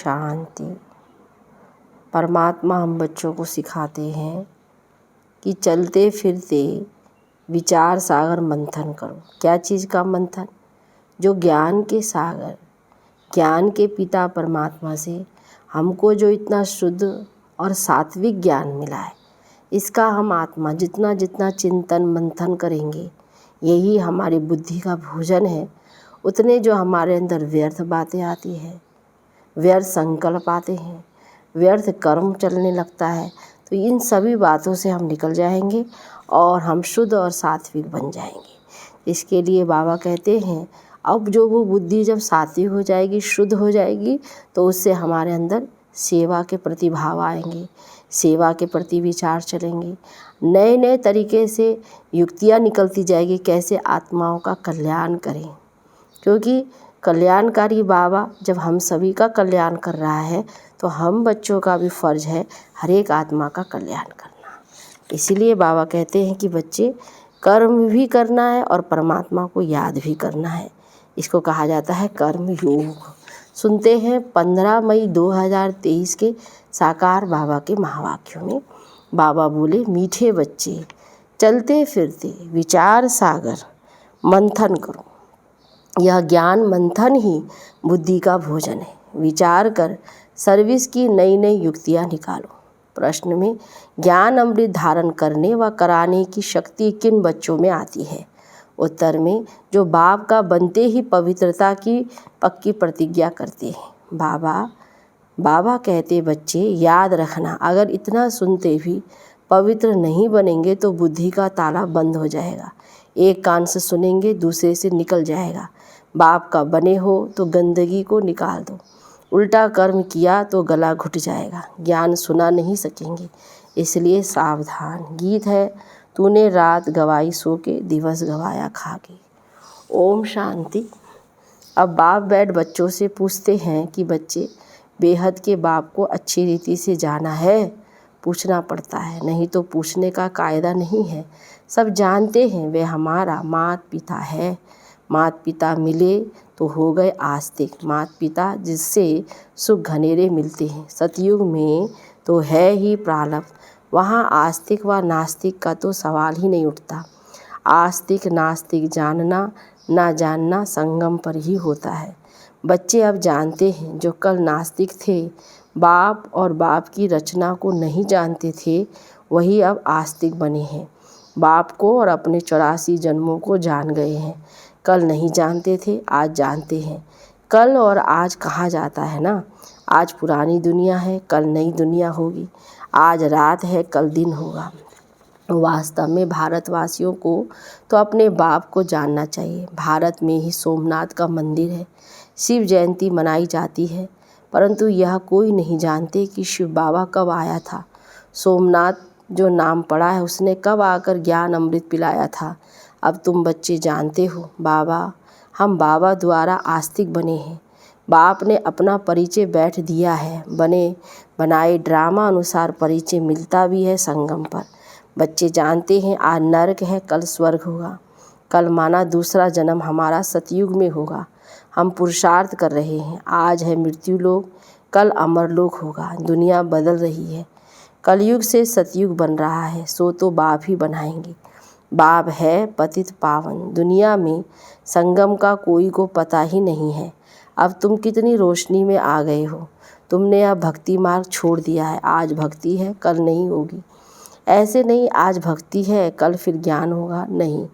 शांति। परमात्मा हम बच्चों को सिखाते हैं कि चलते फिरते विचार सागर मंथन करो। क्या चीज़ का मंथन? जो ज्ञान के सागर, ज्ञान के पिता परमात्मा से हमको जो इतना शुद्ध और सात्विक ज्ञान मिला है, इसका हम आत्मा जितना जितना चिंतन मंथन करेंगे, यही हमारी बुद्धि का भोजन है। उतने जो हमारे अंदर व्यर्थ बातें आती हैं, व्यर्थ संकल्प आते हैं, व्यर्थ कर्म चलने लगता है, तो इन सभी बातों से हम निकल जाएंगे और हम शुद्ध और सात्विक बन जाएंगे। इसके लिए बाबा कहते हैं अब जो वो बुद्धि जब सात्विक हो जाएगी, शुद्ध हो जाएगी, तो उससे हमारे अंदर सेवा के प्रति भाव आएंगे, सेवा के प्रति विचार चलेंगे, नए नए तरीके से युक्तियाँ निकलती जाएगी कैसे आत्माओं का कल्याण करें। क्योंकि कल्याणकारी बाबा जब हम सभी का कल्याण कर रहा है, तो हम बच्चों का भी फ़र्ज़ है हर एक आत्मा का कल्याण करना। इसीलिए बाबा कहते हैं कि बच्चे कर्म भी करना है और परमात्मा को याद भी करना है। इसको कहा जाता है कर्म योग। सुनते हैं 15 मई 2023 के साकार बाबा के महावाक्यों में बाबा बोले, मीठे बच्चे चलते फिरते विचार सागर मंथन करो। यह ज्ञान मंथन ही बुद्धि का भोजन है। विचार कर सर्विस की नई नई युक्तियाँ निकालो। प्रश्न में ज्ञान अमृत धारण करने व कराने की शक्ति किन बच्चों में आती है? उत्तर में जो बाप का बनते ही पवित्रता की पक्की प्रतिज्ञा करते हैं। बाबा कहते बच्चे याद रखना, अगर इतना सुनते भी पवित्र नहीं बनेंगे तो बुद्धि का ताला बंद हो जाएगा। एक कान से सुनेंगे, दूसरे से निकल जाएगा। बाप का बने हो तो गंदगी को निकाल दो, उल्टा कर्म किया तो गला घुट जाएगा, ज्ञान सुना नहीं सकेंगे। इसलिए सावधान। गीत है, तूने रात गवाई सो के, दिवस गवाया खा के। ओम शांति। अब बाप बैठ बच्चों से पूछते हैं कि बच्चे बेहद के बाप को अच्छी रीति से जाना है? पूछना पड़ता है, नहीं तो पूछने का कायदा नहीं है। सब जानते हैं वे हमारा मात पिता है। मात पिता मिले तो हो गए आस्तिक। मात पिता जिससे सुख घनेरे मिलते हैं। सतयुग में तो है ही प्रारब्ध, वहाँ आस्तिक व नास्तिक का तो सवाल ही नहीं उठता। आस्तिक नास्तिक जानना ना जानना संगम पर ही होता है। बच्चे अब जानते हैं, जो कल नास्तिक थे, बाप और बाप की रचना को नहीं जानते थे, वही अब आस्तिक बने हैं। बाप को और अपने 84 जन्मों को जान गए हैं। कल नहीं जानते थे, आज जानते हैं। कल और आज कहा जाता है ना, आज पुरानी दुनिया है, कल नई दुनिया होगी। आज रात है, कल दिन होगा। वास्तव में भारतवासियों को तो अपने बाप को जानना चाहिए। भारत में ही सोमनाथ का मंदिर है, शिव जयंती मनाई जाती है, परंतु यह कोई नहीं जानते कि शिव बाबा कब आया था। सोमनाथ जो नाम पड़ा है, उसने कब आकर ज्ञान अमृत पिलाया था। अब तुम बच्चे जानते हो, हम बाबा द्वारा आस्तिक बने हैं। बाप ने अपना परिचय बैठ दिया है। बनाए ड्रामा अनुसार परिचय मिलता भी है संगम पर। बच्चे जानते हैं आज नरक है, कल स्वर्ग होगा। कल माना दूसरा जन्म हमारा सतयुग में होगा। हम पुरुषार्थ कर रहे हैं। आज है मृत्यु लोक, कल अमर लोक होगा। दुनिया बदल रही है, कलयुग से सतयुग बन रहा है, सो तो बाप ही बनाएंगे। बाप है पतित पावन, दुनिया में संगम का कोई को पता ही नहीं है। अब तुम कितनी रोशनी में आ गए हो। तुमने अब भक्ति मार्ग छोड़ दिया है। आज भक्ति है, कल नहीं होगी। ऐसे नहीं आज भक्ति है, कल फिर ज्ञान होगा, नहीं।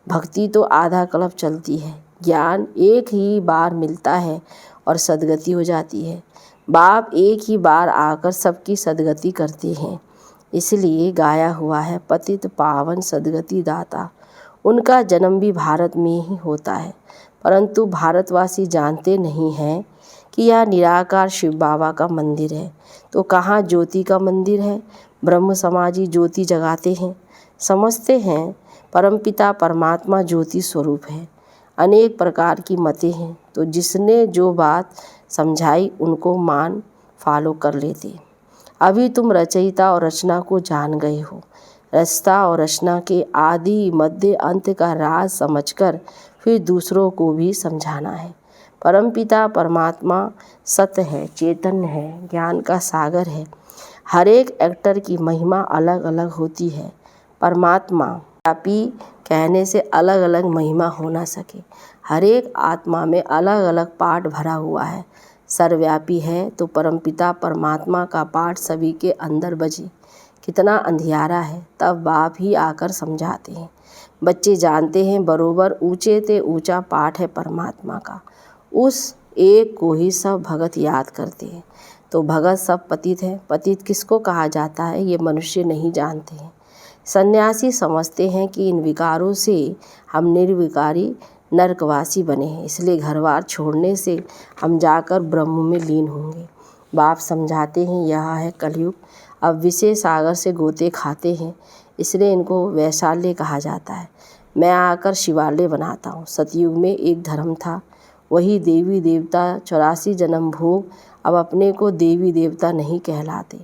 भक्ति तो आधा कल्प चलती है। ज्ञान एक ही बार मिलता है और सदगति हो जाती है। बाप एक ही बार आकर सबकी सदगति करते हैं। इसलिए गाया हुआ है, पतित पावन सदगति दाता। उनका जन्म भी भारत में ही होता है, परंतु भारतवासी जानते नहीं हैं कि यह निराकार शिव बाबा का मंदिर है। तो कहाँ ज्योति का मंदिर है? ब्रह्म समाजी ज्योति जगाते हैं, समझते हैं परमपिता परमात्मा ज्योति स्वरूप है। अनेक प्रकार की मतें हैं, तो जिसने जो बात समझाई उनको मान फॉलो कर लेते। अभी तुम रचयिता और रचना को जान गए हो। रचता और रचना के आदि मध्य अंत का राज समझकर फिर दूसरों को भी समझाना है। परमपिता परमात्मा सत्य है, चैतन्य है, ज्ञान का सागर है। हर एक एक्टर की महिमा अलग अलग होती है। परमात्मा व्यापी कहने से अलग अलग महिमा हो ना सके। हर एक आत्मा में अलग अलग पाठ भरा हुआ है। सर्वव्यापी है तो परमपिता परमात्मा का पाठ सभी के अंदर बजे। कितना अंधियारा है, तब बाप ही आकर समझाते हैं। बच्चे जानते हैं बरोबर ऊंचे ते ऊंचा पाठ है परमात्मा का। उस एक को ही सब भगत याद करते हैं। तो भगत सब पतित है। पतित किसको कहा जाता है ये मनुष्य नहीं जानते हैं। सन्यासी समझते हैं कि इन विकारों से हम निर्विकारी नरकवासी बने हैं, इसलिए घरबार छोड़ने से हम जाकर ब्रह्म में लीन होंगे। बाप समझाते हैं यह है कलयुग। अब विषय सागर से गोते खाते हैं, इसलिए इनको वैशाल्य कहा जाता है। मैं आकर शिवालय बनाता हूँ। सतयुग में एक धर्म था, वही देवी देवता 84 जन्म भोग अब अपने को देवी देवता नहीं कहलाते।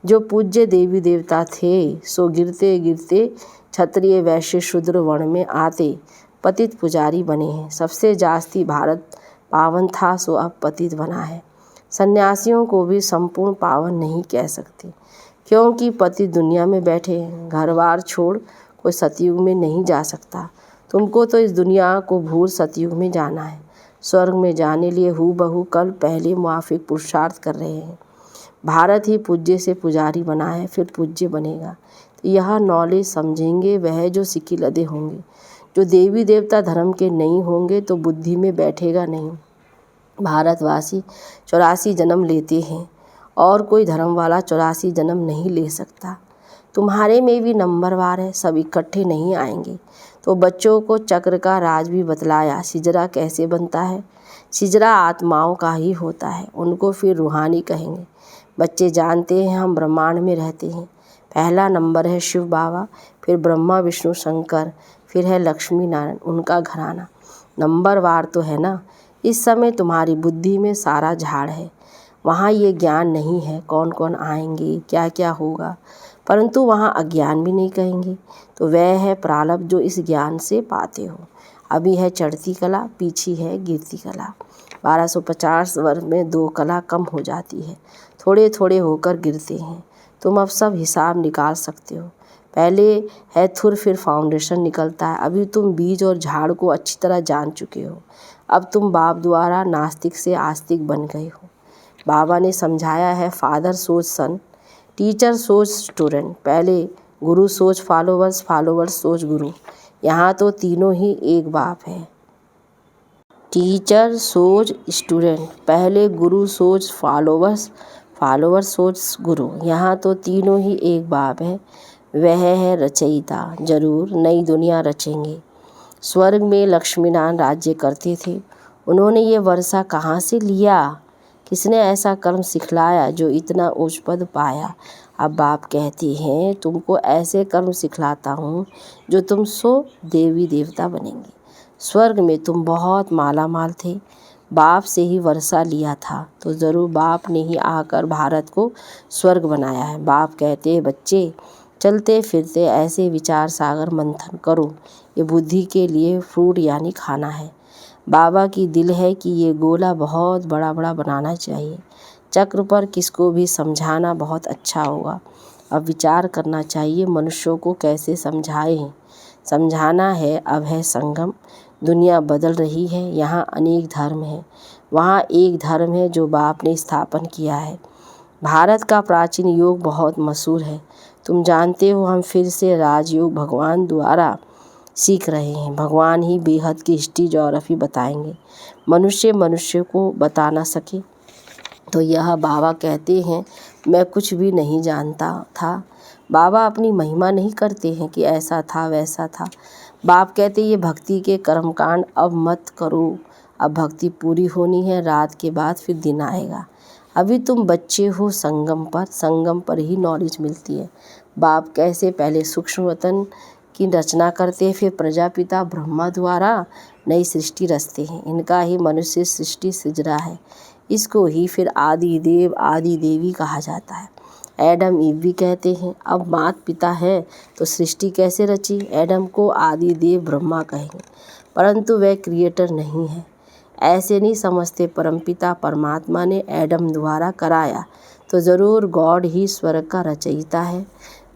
जो पूज्य देवी देवता थे सो गिरते गिरते क्षत्रिय वैश्य शूद्र वर्ण में आते पतित पुजारी बने हैं। सबसे जास्ती भारत पावन था सो अब पतित बना है। सन्यासियों को भी संपूर्ण पावन नहीं कह सकते, क्योंकि पतित दुनिया में बैठे हैं। घर बार छोड़ कोई सतयुग में नहीं जा सकता। तुमको तो इस दुनिया को भूल सतयुग में जाना है। स्वर्ग में जाने लिए हूबहू कल पहले मुआफिक पुरुषार्थ कर रहे हैं। भारत ही पूज्य से पुजारी बना है, फिर पूज्य बनेगा। तो यह नॉलेज समझेंगे वह जो सिक्की लदे होंगे। जो देवी देवता धर्म के नहीं होंगे तो बुद्धि में बैठेगा नहीं। भारतवासी 84 जन्म लेते हैं और कोई धर्म वाला 84 जन्म नहीं ले सकता। तुम्हारे में भी नंबरवार है, सब इकट्ठे नहीं आएंगे। तो बच्चों को चक्र का राज भी बतलाया। सिजरा कैसे बनता है? सिजरा आत्माओं का ही होता है, उनको फिर रूहानी कहेंगे। बच्चे जानते हैं हम ब्रह्मांड में रहते हैं। पहला नंबर है शिव बाबा, फिर ब्रह्मा विष्णु शंकर, फिर है लक्ष्मी नारायण, उनका घराना। नंबरवार तो है ना। इस समय तुम्हारी बुद्धि में सारा झाड़ है, वहाँ ये ज्ञान नहीं है कौन कौन आएंगे, क्या क्या होगा, परंतु वहाँ अज्ञान भी नहीं कहेंगे। तो वह है प्रारब्ध जो इस ज्ञान से पाते हो। अभी है चढ़ती कला, पीछे है गिरती कला। 1250 वर्ष में 2 कला कम हो जाती है, थोड़े थोड़े होकर गिरते हैं। तुम अब सब हिसाब निकाल सकते हो। पहले है थुर, फिर फाउंडेशन निकलता है। अभी तुम बीज और झाड़ को अच्छी तरह जान चुके हो। अब तुम बाप द्वारा नास्तिक से आस्तिक बन गए हो। बाबा ने समझाया है फादर सोच सन, टीचर सोच स्टूडेंट। पहले गुरु सोच फॉलोवर्स, फॉलोवर्स सोच गुरु। यहाँ तो तीनों ही एक बाप है। टीचर सोच स्टूडेंट, पहले गुरु सोच फॉलोवर्स, फॉलोवर्स सोच गुरु। यहाँ तो तीनों ही एक बाप है। वह है रचयिता, जरूर नई दुनिया रचेंगे। स्वर्ग में लक्ष्मीनारायण राज्य करते थे। उन्होंने ये वर्षा कहाँ से लिया? किसने ऐसा कर्म सिखलाया जो इतना उच्च पद पाया? अब बाप कहते हैं तुमको ऐसे कर्म सिखलाता हूँ जो तुम सो देवी देवता बनेंगे। स्वर्ग में तुम बहुत माला माल थे, बाप से ही वर्षा लिया था, तो ज़रूर बाप ने ही आकर भारत को स्वर्ग बनाया है। बाप कहते हैं बच्चे चलते फिरते ऐसे विचार सागर मंथन करो। ये बुद्धि के लिए फ्रूट यानी खाना है। बाबा की दिल है कि ये गोला बहुत बड़ा बड़ा बनाना चाहिए। चक्र पर किसको भी समझाना बहुत अच्छा होगा। अब विचार करना चाहिए मनुष्यों को कैसे समझाएं। समझाना है। अब है संगम, दुनिया बदल रही है। यहाँ अनेक धर्म है, वहाँ एक धर्म है जो बाप ने स्थापन किया है। भारत का प्राचीन योग बहुत मशहूर है। तुम जानते हो हम फिर से राजयोग भगवान द्वारा सीख रहे हैं। भगवान ही बेहद की हिस्ट्री ज्योग्राफी बताएंगे, मनुष्य को बता ना सके। तो यह बाबा कहते हैं मैं कुछ भी नहीं जानता था। बाबा अपनी महिमा नहीं करते हैं कि ऐसा था वैसा था। बाप कहते ये भक्ति के कर्मकांड अब मत करो, अब भक्ति पूरी होनी है, रात के बाद फिर दिन आएगा। अभी तुम बच्चे हो, संगम पर ही नॉलेज मिलती है। बाप कैसे पहले सूक्ष्म वतन की रचना करते हैं, फिर प्रजापिता ब्रह्मा द्वारा नई सृष्टि रचते हैं। इनका ही मनुष्य सृष्टि सिजरा है। इसको ही फिर आदि देव आदि देवी कहा जाता है। एडम ईव भी कहते हैं। अब माता पिता है तो सृष्टि कैसे रची? एडम को आदि देव ब्रह्मा कहेंगे, परंतु वह क्रिएटर नहीं है। ऐसे नहीं समझते परमपिता परमात्मा ने एडम द्वारा कराया तो ज़रूर गॉड ही स्वर्ग का रचयिता है।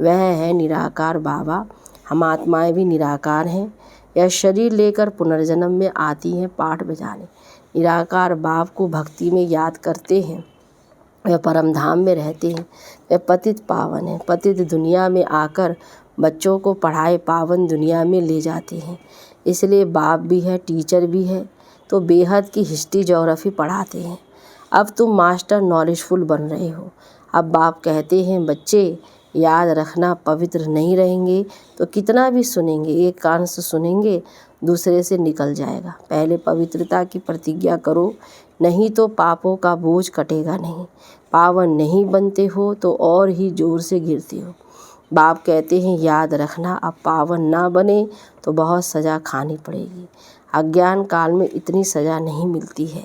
वह है निराकार बाबा। हम आत्माएं भी निराकार हैं। यह शरीर लेकर पुनर्जन्म में आती हैं पाठ बजाने। निराकार बाप को भक्ति में याद करते हैं। वह परम धाम में रहते हैं। वह पतित पावन है। पतित दुनिया में आकर बच्चों को पढ़ाए पावन दुनिया में ले जाते हैं। इसलिए बाप भी है, टीचर भी है, तो बेहद की हिस्ट्री ज्योग्राफी पढ़ाते हैं। अब तुम मास्टर नॉलेजफुल बन रहे हो। अब बाप कहते हैं बच्चे याद रखना, पवित्र नहीं रहेंगे तो कितना भी सुनेंगे, एक कान से सुनेंगे दूसरे से निकल जाएगा। पहले पवित्रता की प्रतिज्ञा करो, नहीं तो पापों का बोझ कटेगा नहीं। पावन नहीं बनते हो तो और ही जोर से गिरते हो। बाप कहते हैं याद रखना, अब पावन ना बने तो बहुत सज़ा खानी पड़ेगी। अज्ञान काल में इतनी सज़ा नहीं मिलती है,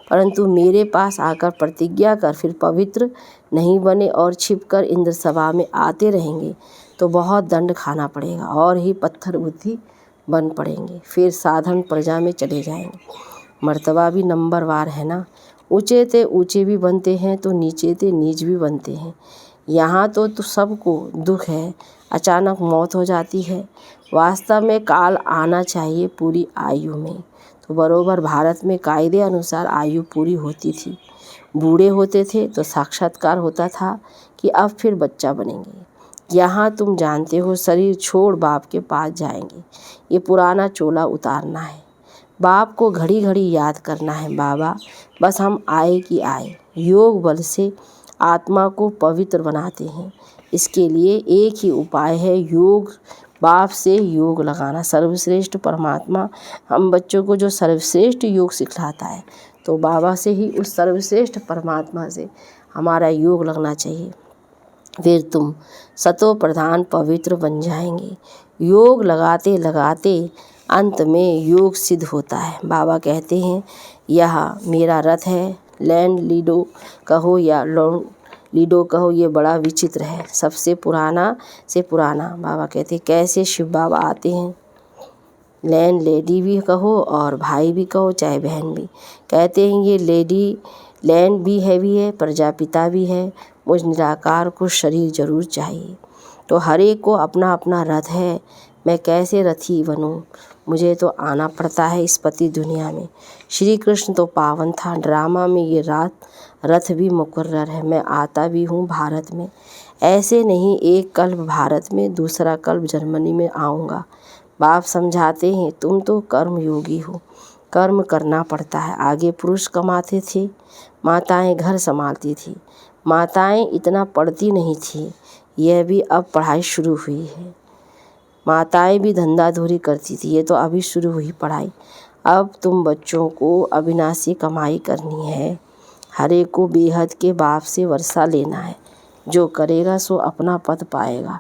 परंतु मेरे पास आकर प्रतिज्ञा कर फिर पवित्र नहीं बने और छिपकर इंद्र सभा में आते रहेंगे तो बहुत दंड खाना पड़ेगा और ही पत्थर बुद्धि बन पड़ेंगे। फिर साधारण प्रजा में चले जाएंगे। मर्तबा भी नंबरवार है ना। ऊंचे ते ऊंचे भी बनते हैं तो नीचे ते नीच भी बनते हैं। यहाँ तो सबको दुख है, अचानक मौत हो जाती है। वास्तव में काल आना चाहिए पूरी आयु में, तो बरोबर भारत में कायदे अनुसार आयु पूरी होती थी। बूढ़े होते थे तो साक्षात्कार होता था कि अब फिर बच्चा बनेंगे। यहाँ तुम जानते हो शरीर छोड़ बाप के पास जाएंगे। ये पुराना चोला उतारना है। बाप को घड़ी घड़ी याद करना है। बाबा बस हम आए कि आए। योग बल से आत्मा को पवित्र बनाते हैं। इसके लिए एक ही उपाय है, योग। बाप से योग लगाना। सर्वश्रेष्ठ परमात्मा हम बच्चों को जो सर्वश्रेष्ठ योग सिखलाता है, तो बाबा से ही, उस सर्वश्रेष्ठ परमात्मा से हमारा योग लगना चाहिए। फिर तुम सतो प्रधान पवित्र बन जाएंगे। योग लगाते लगाते अंत में योग सिद्ध होता है। बाबा कहते हैं यह मेरा रथ है। लैंड लीडो कहो या लॉन्ग लीडो कहो, ये बड़ा विचित्र है, सबसे पुराना से पुराना। बाबा कहते हैं कैसे शिव बाबा आते हैं। लैंड लेडी भी कहो और भाई भी कहो, चाहे बहन भी। कहते हैं ये लेडी लैंड भी हैवी है, प्रजापिता भी है। मुझ निराकार को शरीर जरूर चाहिए। तो हर एक को अपना अपना रथ है। मैं कैसे रथी बनूं? मुझे तो आना पड़ता है इस पति दुनिया में। श्री कृष्ण तो पावन था। ड्रामा में ये रथ भी मुकर्रर है। मैं आता भी हूँ भारत में। ऐसे नहीं, एक कल्प भारत में, दूसरा कल्प जर्मनी में आऊँगा। बाप समझाते हैं तुम तो कर्म योगी हो, कर्म करना पड़ता है। आगे पुरुष कमाते थे, माताएं घर संभालती थी। माताएं इतना पढ़ती नहीं थी, यह भी अब पढ़ाई शुरू हुई है। माताएं भी धंधाधूरी करती थी, ये तो अभी शुरू हुई पढ़ाई। अब तुम बच्चों को अविनाशी कमाई करनी है। हर एक को बेहद के बाप से वर्षा लेना है। जो करेगा सो अपना पद पाएगा।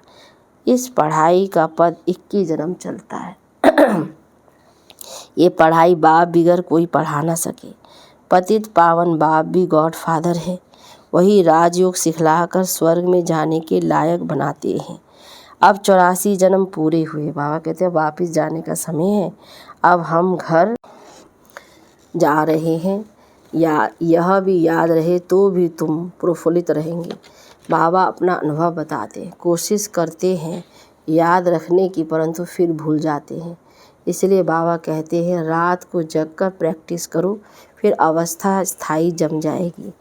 इस पढ़ाई का पद 21 जन्म चलता है। ये पढ़ाई बाप बिगर कोई पढ़ा ना सके। पतित पावन बाप भी गॉड फादर है। वही राजयोग सिखलाकर स्वर्ग में जाने के लायक बनाते हैं। अब 84 जन्म पूरे हुए। बाबा कहते हैं वापिस जाने का समय है। अब हम घर जा रहे हैं। या यह भी याद रहे तो भी तुम प्रफुल्लित रहेंगे। बाबा अपना अनुभव बताते हैं। कोशिश करते हैं याद रखने की, परंतु फिर भूल जाते हैं। इसलिए बाबा कहते हैं रात को जगकर प्रैक्टिस करो, फिर अवस्था स्थायी जम जाएगी।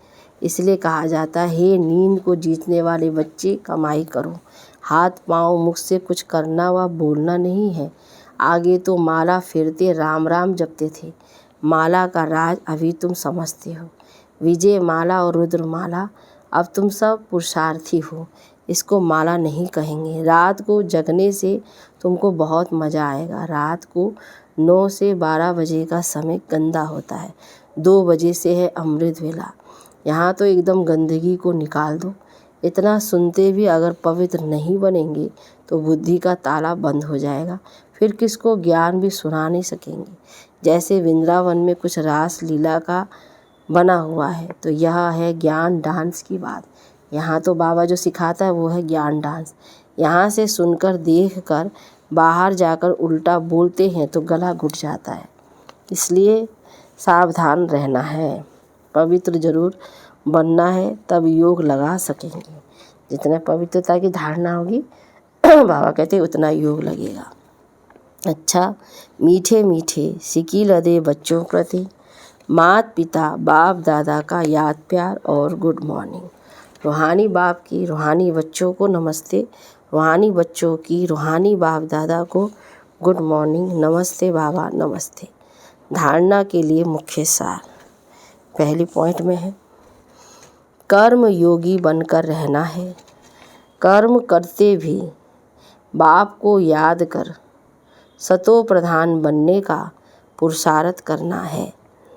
इसलिए कहा जाता है हे नींद को जीतने वाले बच्चे, कमाई करो। हाथ पाँव मुख से कुछ करना व बोलना नहीं है। आगे तो माला फिरते राम राम जपते थे। माला का राज अभी तुम समझते हो। विजय माला और रुद्र माला, अब तुम सब पुरुषार्थी हो। इसको माला नहीं कहेंगे। रात को जगने से तुमको बहुत मज़ा आएगा। रात को 9 से 12 बजे का समय गंदा होता है। 2 बजे से है अमृत वेला। यहाँ तो एकदम गंदगी को निकाल दो। इतना सुनते भी अगर पवित्र नहीं बनेंगे तो बुद्धि का ताला बंद हो जाएगा। फिर किसको ज्ञान भी सुना नहीं सकेंगे। जैसे वृंदावन में कुछ रास लीला का बना हुआ है, तो यह है ज्ञान डांस की बात। यहाँ तो बाबा जो सिखाता है वो है ज्ञान डांस। यहाँ से सुनकर देख कर बाहर जाकर उल्टा बोलते हैं तो गला घुट जाता है। इसलिए सावधान रहना है, पवित्र जरूर बनना है, तब योग लगा सकेंगे। जितना पवित्रता की धारणा होगी बाबा कहते उतना योग लगेगा। अच्छा, मीठे मीठे सिक्की लदे बच्चों प्रति माता पिता बाप दादा का याद प्यार और गुड मॉर्निंग। रूहानी बाप की रूहानी बच्चों को नमस्ते, रूहानी बच्चों की रूहानी बाप दादा को गुड मॉर्निंग, नमस्ते बाबा नमस्ते। धारणा के लिए मुख्य सार पहली पॉइंट में है, कर्म योगी बनकर रहना है। कर्म करते भी बाप को याद कर सतो प्रधान बनने का पुरुषार्थ करना है।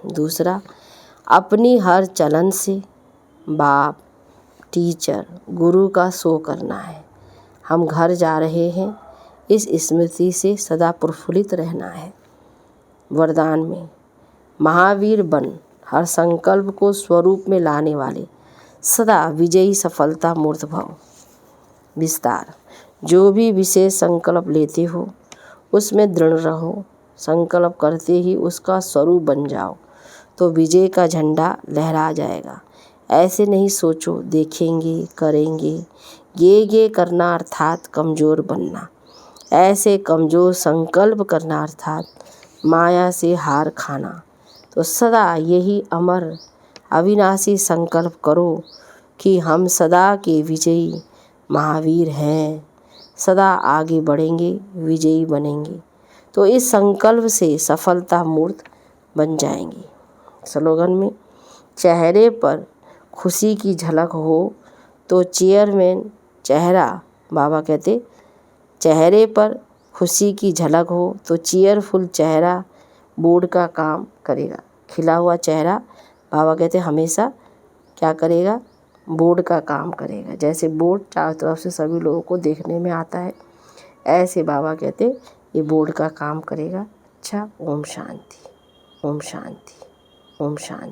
दूसरा, अपनी हर चलन से बाप टीचर गुरु का शो करना है। हम घर जा रहे हैं, इस स्मृति से सदा प्रफुल्लित रहना है। वरदान में, महावीर बन हर संकल्प को स्वरूप में लाने वाले सदा विजयी सफलता मूर्त भव। विस्तार, जो भी विशेष संकल्प लेते हो उसमें दृढ़ रहो, संकल्प करते ही उसका स्वरूप बन जाओ तो विजय का झंडा लहरा जाएगा। ऐसे नहीं सोचो देखेंगे करेंगे, ये करना अर्थात कमज़ोर बनना। ऐसे कमज़ोर संकल्प करना अर्थात माया से हार खाना। तो सदा यही अमर अविनाशी संकल्प करो कि हम सदा के विजयी महावीर हैं, सदा आगे बढ़ेंगे, विजयी बनेंगे। तो इस संकल्प से सफलता मूर्त बन जाएंगे। स्लोगन में, चेहरे पर खुशी की झलक हो तो चेयरमैन चेहरा, बाबा कहते चेहरे पर खुशी की झलक हो तो चीयरफुल चेहरा बोर्ड का काम करेगा। खिला हुआ चेहरा बाबा कहते हमेशा क्या करेगा, बोर्ड का काम करेगा। जैसे बोर्ड चारों तरफ से सभी लोगों को देखने में आता है, ऐसे बाबा कहते ये बोर्ड का काम करेगा। अच्छा, ओम शांति, ओम शांति, ओम शांति।